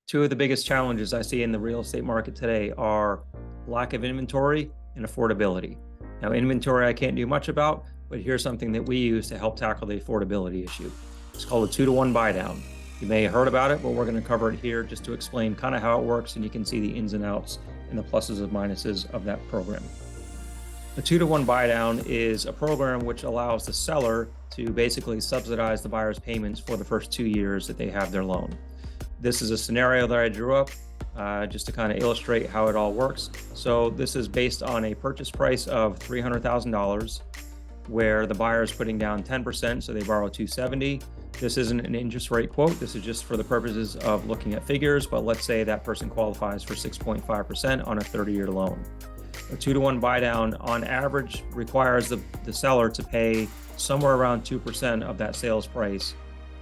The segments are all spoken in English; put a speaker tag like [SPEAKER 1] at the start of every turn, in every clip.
[SPEAKER 1] Two of the biggest challenges I see in the real estate market today are lack of inventory and affordability. Now, inventory I can't do much about, but here's something that we use to help tackle the affordability issue. It's called a 2-to-1 buy down. You may have heard about it, but we're going to cover it here just to explain kind of how it works, and you can see the ins and outs and the pluses and minuses of that program. The 2-to-1 buy down is a program which allows the seller to basically subsidize the buyer's payments for the first 2 years that they have their loan. This is a scenario that I drew up just to kind of illustrate how it all works. So this is based on a purchase price of $300,000 where the buyer is putting down 10%, so they borrow $270,000. This isn't an interest rate quote. This is just for the purposes of looking at figures, but let's say that person qualifies for 6.5% on a 30-year loan. A 2-to-1 buy down on average requires the seller to pay somewhere around 2% of that sales price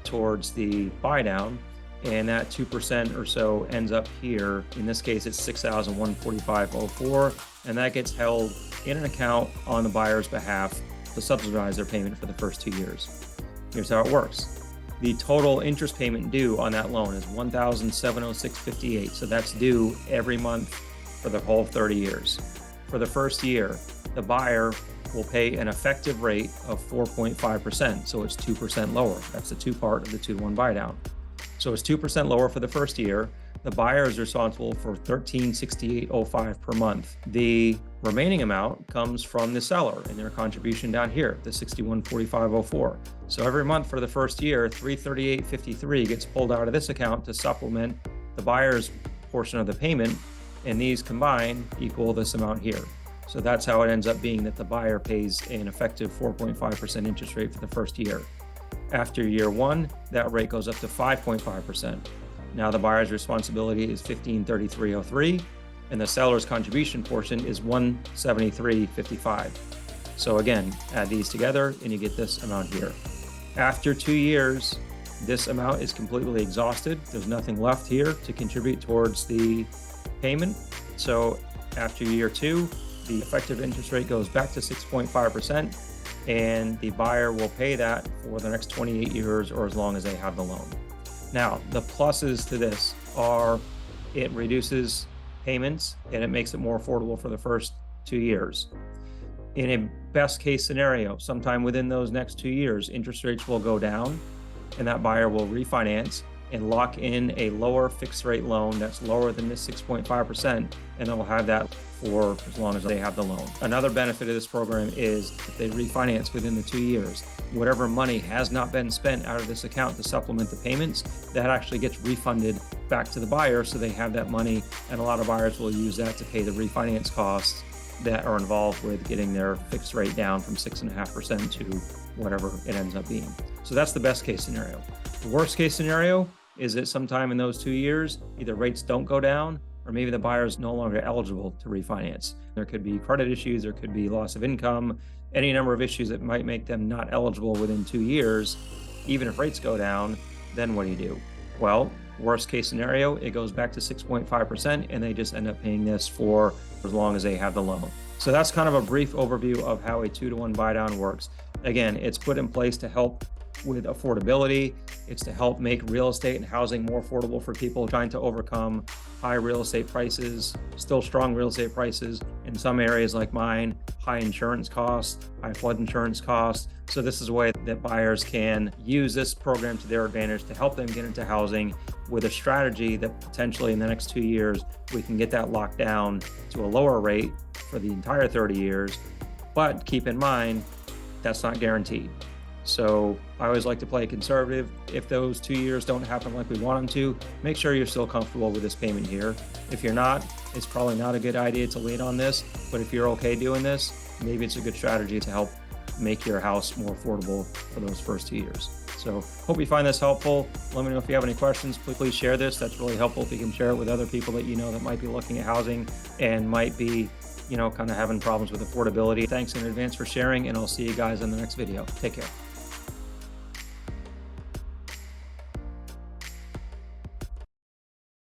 [SPEAKER 1] towards the buy down. And that 2% or so ends up here. In this case, it's $6,145.04, and that gets held in an account on the buyer's behalf to subsidize their payment for the first 2 years. Here's how it works. The total interest payment due on that loan is $1,706.58. So that's due every month for the whole 30 years. For the first year, the buyer will pay an effective rate of 4.5%. So it's 2% lower. That's the two part of the 2-to-1 buy down. So it's 2% lower for the first year. The buyer is responsible for $1,368.05 per month. The remaining amount comes from the seller in their contribution down here, the $6145.04. So every month for the first year, $338.53 gets pulled out of this account to supplement the buyer's portion of the payment, and these combined equal this amount here. So that's how it ends up being that the buyer pays an effective 4.5% interest rate for the first year. After year one, that rate goes up to 5.5%. Now the buyer's responsibility is $1,533.03, and the seller's contribution portion is $173.55. So again, add these together and you get this amount here. After 2 years, this amount is completely exhausted. There's nothing left here to contribute towards the payment. So after year 2, the effective interest rate goes back to 6.5%. and the buyer will pay that for the next 28 years or as long as they have the loan. Now, the pluses to this are it reduces payments and it makes it more affordable for the first 2 years. In a best case scenario, sometime within those next 2 years, interest rates will go down and that buyer will refinance and lock in a lower fixed rate loan that's lower than this 6.5%, and they'll have that for as long as they have the loan. Another benefit of this program is if they refinance within the 2 years, whatever money has not been spent out of this account to supplement the payments, that actually gets refunded back to the buyer, so they have that money, and a lot of buyers will use that to pay the refinance costs that are involved with getting their fixed rate down from 6.5% to whatever it ends up being. So that's the best case scenario. The worst case scenario is that sometime in those 2 years, either rates don't go down or maybe the buyer is no longer eligible to refinance. There could be credit issues, there could be loss of income, any number of issues that might make them not eligible within 2 years. Even if rates go down, then what do? Well, worst case scenario, it goes back to 6.5% and they just end up paying this for as long as they have the loan. So that's kind of a brief overview of how a 2-to-1 buy down works. Again, it's put in place to help with affordability. It's to help make real estate and housing more affordable for people trying to overcome high real estate prices, still strong real estate prices in some areas like mine, high insurance costs, high flood insurance costs. So this is a way that buyers can use this program to their advantage to help them get into housing with a strategy that potentially in the next 2 years, we can get that locked down to a lower rate for the entire 30 years. But keep in mind, that's not guaranteed. So I always like to play conservative. If those 2 years don't happen like we want them to, make sure you're still comfortable with this payment here. If you're not, it's probably not a good idea to wait on this. But if you're okay doing this, maybe it's a good strategy to help make your house more affordable for those first 2 years. So hope you find this helpful. Let me know if you have any questions. Please share this. That's really helpful if you can share it with other people that you know that might be looking at housing and might be, kind of having problems with affordability. Thanks in advance for sharing, and I'll see you guys in the next video. Take care.